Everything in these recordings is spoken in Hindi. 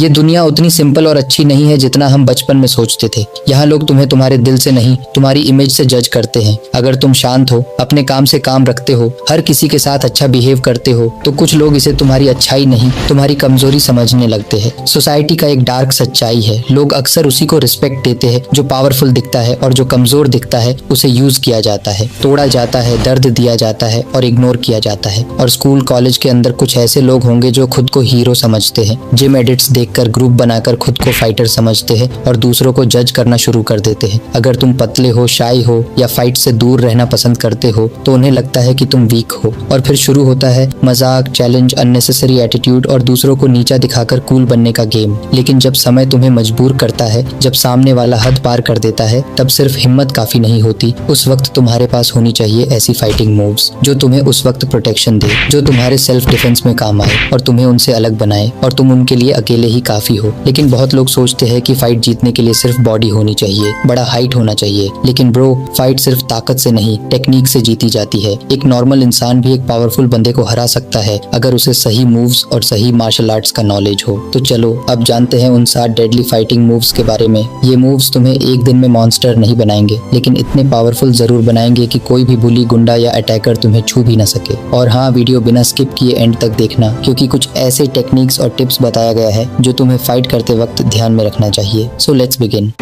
ये दुनिया उतनी सिंपल और अच्छी नहीं है जितना हम बचपन में सोचते थे। यहाँ लोग तुम्हें तुम्हारे दिल से नहीं, तुम्हारी इमेज से जज करते हैं। अगर तुम शांत हो, अपने काम से काम रखते हो, हर किसी के साथ अच्छा बिहेव करते हो, तो कुछ लोग इसे तुम्हारी अच्छाई नहीं, तुम्हारी कमजोरी समझने लगते हैं। सोसाइटी का एक डार्क सच्चाई है, लोग अक्सर उसी को रिस्पेक्ट देते हैं जो पावरफुल दिखता है, और जो कमजोर दिखता है उसे यूज किया जाता है, तोड़ा जाता है, दर्द दिया जाता है और इग्नोर किया जाता है। और स्कूल कॉलेज के अंदर कुछ ऐसे लोग होंगे जो खुद को हीरो समझते हैं, जिम एडिट्स देखकर ग्रुप बनाकर खुद को फाइटर समझते हैं और दूसरों को जज करना शुरू कर देते हैं। अगर तुम पतले हो, शाई हो या फाइट से दूर रहना पसंद करते हो तो उन्हें लगता है कि तुम वीक हो, और फिर शुरू होता है मजाक, चैलेंज, अननेसेसरी एटीट्यूड और दूसरों को नीचा दिखाकर कूल बनने का गेम। लेकिन जब समय तुम्हें मजबूर करता है, जब सामने वाला हद पार कर देता है, तब सिर्फ हिम्मत काफी नहीं होती। उस वक्त तुम्हारे पास होनी चाहिए ऐसी फाइटिंग मूव्स जो तुम्हें उस वक्त प्रोटेक्शन दे, जो तुम्हारे सेल्फ डिफेंस में काम आए और तुम्हें उनसे अलग बनाए और तुम उनके लिए अकेले ही काफी हो। लेकिन बहुत लोग सोचते हैं कि फाइट जीतने के लिए सिर्फ बॉडी होनी चाहिए, बड़ा हाइट होना चाहिए। लेकिन ब्रो, फाइट सिर्फ ताकत से नहीं, टेक्निक से जीती जाती है। एक नॉर्मल इंसान भी एक पावरफुल बंदे को हरा सकता है अगर उसे सही मूव्स और सही मार्शल आर्ट्स का नॉलेज हो। तो चलो अब जानते हैं उन 7 डेडली फाइटिंग मूव्स के बारे में। ये मूव्स तुम्हें एक दिन में मॉन्स्टर नहीं बनाएंगे, लेकिन इतने पावरफुल जरूर बनाएंगे कि कोई भी बुली, गुंडा या अटैकर तुम्हें छू भी ना सके। और हाँ, वीडियो बिना स्किप किए एंड तक देखना, क्योंकि कुछ ऐसे टेक्निक्स और टिप्स बताया गया है जो तुम्हें फाइट करते वक्त ध्यान में रखना चाहिए। So let's begin.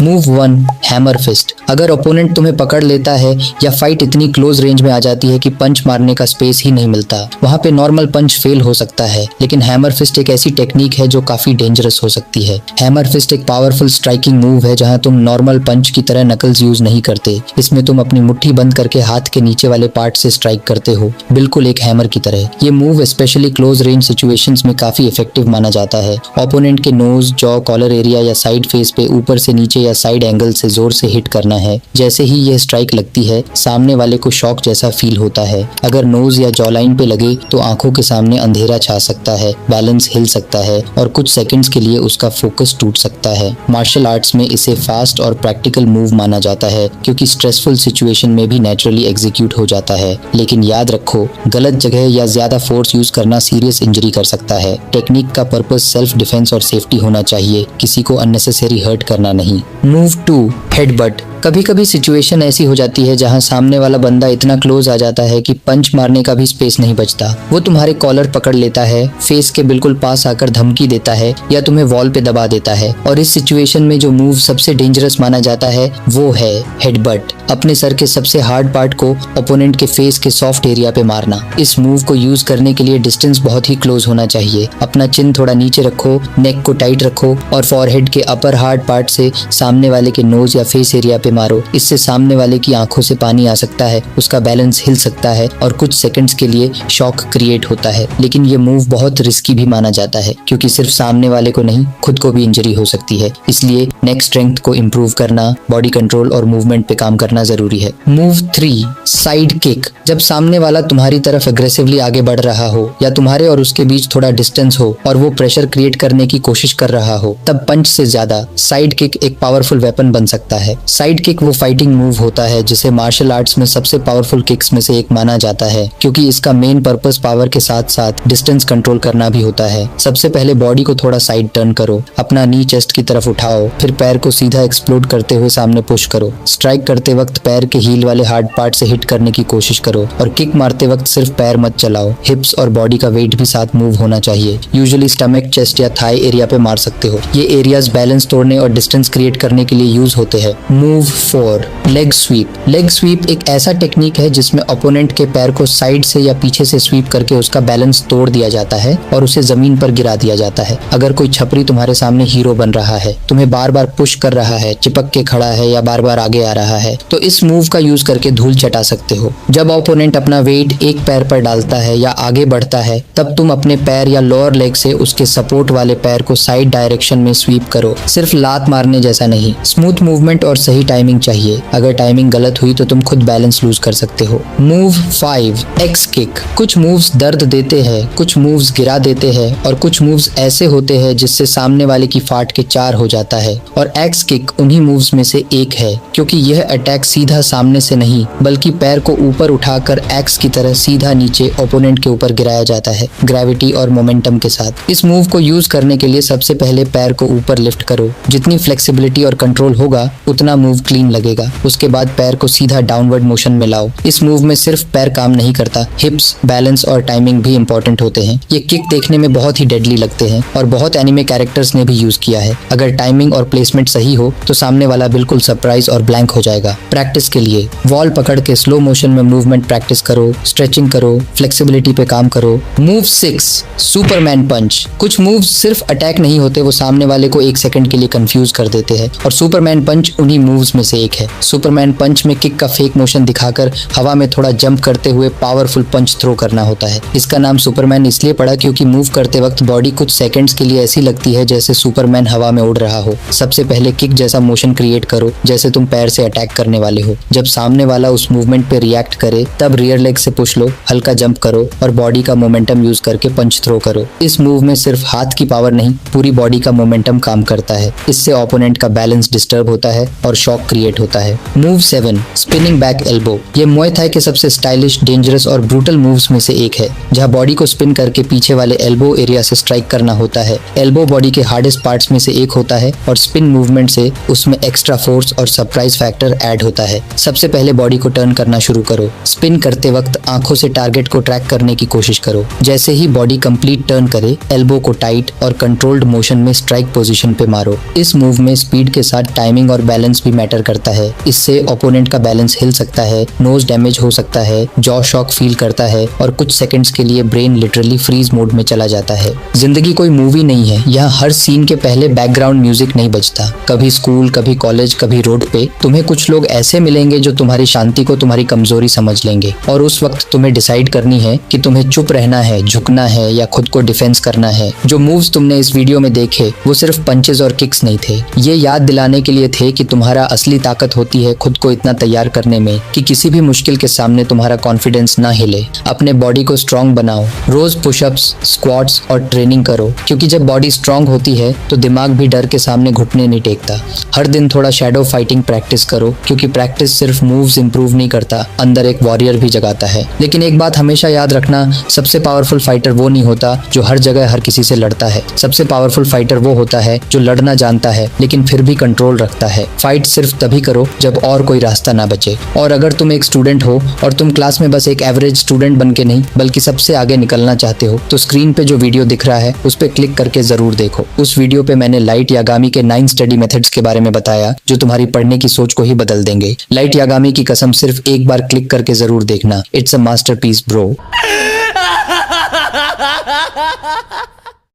Move 1, hammer fist. अगर ओपोनेंट तुम्हें पकड़ लेता है या फाइट इतनी क्लोज रेंज में आ जाती है कि पंच मारने का स्पेस ही नहीं मिलता, वहाँ पे नॉर्मल पंच फेल हो सकता है। लेकिन हैमर फिस्ट एक ऐसी टेक्निक है जो काफी डेंजरस हो सकती है। हैमर फिस्ट एक पावरफुल स्ट्राइकिंग मूव है जहाँ तुम नॉर्मल पंच की तरह नकल्स यूज नहीं करते। इसमें तुम अपनी मुट्ठी बंद करके हाथ के नीचे वाले पार्ट से स्ट्राइक करते हो, बिल्कुल एक हैमर की तरह। ये move specially close range situations में काफी इफेक्टिव माना जाता है। ओपोनेंट के नोज, जॉ, कॉलर एरिया या साइड फेस पे ऊपर से नीचे साइड एंगल से जोर से हिट करना है। जैसे ही यह स्ट्राइक लगती है, सामने वाले को शॉक जैसा फील होता है। अगर नोज या जॉ लाइन पे लगे तो आंखों के सामने अंधेरा छा सकता है, बैलेंस हिल सकता है और कुछ सेकंड्स के लिए उसका फोकस टूट सकता है। मार्शल आर्ट्स में इसे फास्ट और प्रैक्टिकल मूव माना जाता है क्योंकि स्ट्रेसफुल सिचुएशन में भी नेचुरली एग्जीक्यूट हो जाता है। लेकिन याद रखो, गलत जगह या ज्यादा फोर्स यूज करना सीरियस इंजरी कर सकता है। टेक्निक का पर्पस सेल्फ डिफेंस और सेफ्टी होना चाहिए, किसी को अननेसेसरी हर्ट करना नहीं। Move 2, headbutt. कभी कभी सिचुएशन ऐसी हो जाती है जहां सामने वाला बंदा इतना क्लोज आ जाता है कि पंच मारने का भी स्पेस नहीं बचता। वो तुम्हारे कॉलर पकड़ लेता है, फेस के बिल्कुल पास आकर धमकी देता है या तुम्हें वॉल पे दबा देता है। और इस सिचुएशन में जो मूव सबसे डेंजरस माना जाता है वो है हेडबट। अपने सर के सबसे हार्ड पार्ट को ओपोनेंट के फेस के सॉफ्ट एरिया पे मारना। इस मूव को यूज करने के लिए डिस्टेंस बहुत ही क्लोज होना चाहिए। अपना चिन थोड़ा नीचे रखो, नेक को टाइट रखो और फॉरहेड के अपर हार्ड पार्ट से सामने वाले के नोज या फेस एरिया पे मारो। इससे सामने वाले की आंखों से पानी आ सकता है, उसका बैलेंस हिल सकता है और कुछ सेकंड्स के लिए शॉक क्रिएट होता है। लेकिन ये मूव बहुत रिस्की भी माना जाता है क्योंकि सिर्फ सामने वाले को नहीं, खुद को भी इंजरी हो सकती है। इसलिए नेक स्ट्रेंथ को इम्प्रूव करना, बॉडी कंट्रोल और मूवमेंट पे काम करना जरूरी है। Move 3, side kick. जब सामने वाला तुम्हारी तरफ एग्रेसिवली आगे बढ़ रहा हो या तुम्हारे और उसके बीच थोड़ा डिस्टेंस हो और वो प्रेशर क्रिएट करने की कोशिश कर रहा हो, तब पंच से ज्यादा साइड किक एक पावरफुल वेपन बन सकता है। साइड किक वो फाइटिंग मूव होता है जिसे मार्शल आर्ट्स में सबसे पावरफुल किक्स में से एक माना जाता है क्योंकि इसका मेन पर्पस पावर के साथ साथ डिस्टेंस कंट्रोल करना भी होता है। सबसे पहले बॉडी को थोड़ा साइड टर्न करो, अपना नी चेस्ट की तरफ उठाओ, फिर पैर को सीधा एक्सप्लोड करते हुए सामने पुश करो। स्ट्राइक करते वक्त पैर के हील वाले हार्ड पार्ट से हिट करने की कोशिश करो और किक मारते वक्त सिर्फ पैर मत चलाओ, हिप्स और बॉडी का वेट भी साथ मूव होना चाहिए। यूजुअली स्टमक, चेस्ट या थाई एरिया पे मार सकते हो। ये एरियाज बैलेंस तोड़ने और डिस्टेंस क्रिएट करने के लिए यूज होते हैं। Move 4, leg sweep. Leg sweep एक ऐसा टेक्निक है जिसमें ओपोनेंट के पैर को साइड से या पीछे से स्वीप करके उसका बैलेंस तोड़ दिया जाता है और उसे जमीन पर गिरा दिया जाता है। अगर कोई छपरी तुम्हारे सामने हीरो बन रहा है, तुम्हें बार बार पुश कर रहा है, चिपक के खड़ा है या बार बार आगे आ रहा है, तो इस मूव का यूज करके धूल चटा सकते हो। जब ओपोनेंट अपना वेट एक पैर पर डालता है या आगे बढ़ता है, तब तुम अपने पैर या लोअर लेग से उसके सपोर्ट वाले पैर को साइड डायरेक्शन में स्वीप करो। सिर्फ लात मारने जैसा नहीं, स्मूथ मूवमेंट और सही टाइमिंग चाहिए। अगर टाइमिंग गलत हुई तो तुम खुद बैलेंस लूज कर सकते हो। Move 5, x kick. कुछ मूव्स दर्द देते हैं, कुछ मूव्स गिरा देते हैं और कुछ मूव्स ऐसे होते हैं जिससे सामने वाले की फाट के 4 हो जाता है। और एक्स किक उन्हीं मूव्स में से एक है, क्योंकि यह अटैक सीधा सामने से नहीं बल्कि पैर को ऊपर उठाकर एक्स की तरह सीधा नीचे ओपोनेंट के ऊपर गिराया जाता है, ग्रेविटी और मोमेंटम के साथ। इस मूव को यूज करने के लिए सबसे पहले पैर को ऊपर लिफ्ट करो। जितनी फ्लेक्सिबिलिटी और कंट्रोल होगा उतना मूव क्लीन लगेगा। उसके बाद पैर को सीधा डाउनवर्ड मोशन में लाओ। इस मूव में सिर्फ पैर काम नहीं करता, हिप्स, बैलेंस और टाइमिंग भी इंपॉर्टेंट होते हैं। ये किक देखने में बहुत ही डेडली लगते हैं और बहुत एनिमे कैरेक्टर्स ने भी यूज किया है। अगर टाइमिंग और प्लेसमेंट सही हो तो सामने वाला बिल्कुल सरप्राइज और ब्लैंक हो जाएगा। प्रैक्टिस के लिए वॉल पकड़ के स्लो मोशन में मूवमेंट प्रैक्टिस करो, स्ट्रेचिंग करो, फ्लेक्सिबिलिटी पे काम करो। मूव 6, सुपरमैन पंच। कुछ मूव्स सिर्फ अटैक नहीं होते, वो सामने वाले को एक सेकंड के लिए कंफ्यूज कर देते हैं और सुपरमैन पंच उन्हीं मूव्स में से एक है। सुपरमैन पंच में किक का फेक मोशन दिखाकर हवा में थोड़ा जंप करते हुए पावरफुल पंच थ्रो करना होता है। इसका नाम सुपरमैन इसलिए पड़ा क्योंकि मूव करते वक्त बॉडी कुछ सेकंड्स के लिए ऐसी लगती है जैसे सुपरमैन हवा में उड़ रहा हो। सबसे पहले किक जैसा मोशन क्रिएट करो जैसे तुम पैर से अटैक करने वाले हो। जब सामने वाला उस मूवमेंट पे रिएक्ट करे तब रियर लेग से पुश लो, हल्का जंप करो और बॉडी का मोमेंटम यूज करके पंच थ्रो करो। इस मूव में सिर्फ हाथ की पावर नहीं, पूरी बॉडी का मोमेंटम काम करता है। इससे ओपोनेंट का बैलेंस डिस्टर्ब होता है और शॉक क्रिएट होता है। Move 7, spinning back elbow. ये मुए थाई के सबसे स्टाइलिश, डेंजरस और ब्रूटल मूव्स में से एक है, जहां बॉडी को स्पिन करके पीछे वाले एल्बो एरिया से स्ट्राइक करना होता है। एल्बो बॉडी के हार्डेस्ट पार्ट्स में से एक होता है और स्पिन मूवमेंट से उसमें एक्स्ट्रा फोर्स और सरप्राइज फैक्टर ऐड होता है। सबसे पहले बॉडी को टर्न करना शुरू करो। स्पिन करते वक्त आंखों से टारगेट को ट्रैक करने की कोशिश करो। जैसे ही बॉडी कंप्लीट टर्न करे, एल्बो को टाइट और कंट्रोल्ड मोशन में स्ट्राइक पोजीशन पे मारो। इस मूव में स्पीड के साथ टाइमिंग और बैलेंस भी मैटर करता है। इससे ओपोनेंट का बैलेंस हिल सकता है, नोज डैमेज हो सकता है, जॉ शॉक फील करता है और कुछ सेकंड्स के लिए ब्रेन लिटरली फ्रीज मोड में चला जाता है। जिंदगी कोई मूवी नहीं है, यहाँ हर सीन के पहले बैकग्राउंड म्यूजिक नहीं बजता। कभी स्कूल, कभी कॉलेज, कभी रोड पे तुम्हें कुछ लोग ऐसे मिलेंगे जो तुम्हारी शांति को तुम्हारी कमजोरी समझ लेंगे और उस वक्त तुम्हें डिसाइड करनी है कि तुम्हें चुप रहना है, झुकना है या खुद को डिफेंस करना है। जो मूव्स तुमने इस वीडियो में देखे वो सिर्फ पंचेस और किक्स नहीं थे, ये याद दिलाने के लिए थे कि तुम्हारा असली ताकत होती है खुद को इतना तैयार करने में कि किसी भी मुश्किल के सामने तुम्हारा कॉन्फिडेंस ना हिले। अपने बॉडी को स्ट्रांग बनाओ, रोज पुशअप्स, स्क्वाट्स और ट्रेनिंग करो, क्योंकि जब बॉडी स्ट्रांग होती है तो दिमाग भी डर के सामने घुटने नहीं टेकता। हर दिन थोड़ा शैडो फाइटिंग प्रैक्टिस करो, क्योंकि प्रैक्टिस सिर्फ मूव्स इंप्रूव नहीं करता, अंदर एक वॉरियर भी जगाता है। लेकिन एक बात हमेशा याद रखना, सबसे पावरफुल फाइटर वो नहीं होता जो हर जगह हर किसी से लड़ता है। सबसे पावरफुल फाइटर वो होता है जो लड़ना जानता है लेकिन फिर भी कंट्रोल रखता है। फाइट सिर्फ तभी करो जब और कोई रास्ता ना बचे। और अगर तुम एक स्टूडेंट हो और तुम क्लास में बस एक एवरेज स्टूडेंट बन के नहीं बल्कि सबसे आगे निकलना चाहते हो तो स्क्रीन पे जो वीडियो दिख रहा है उस पे क्लिक करके जरूर देखो। उस वीडियो पे मैंने लाइट यागामी के 9 स्टडी मेथड्स के बारे में बताया जो तुम्हारी पढ़ने की सोच को ही बदल देंगे। लाइट यागामी की कसम, सिर्फ एक बार क्लिक करके जरूर देखना। It's a masterpiece bro.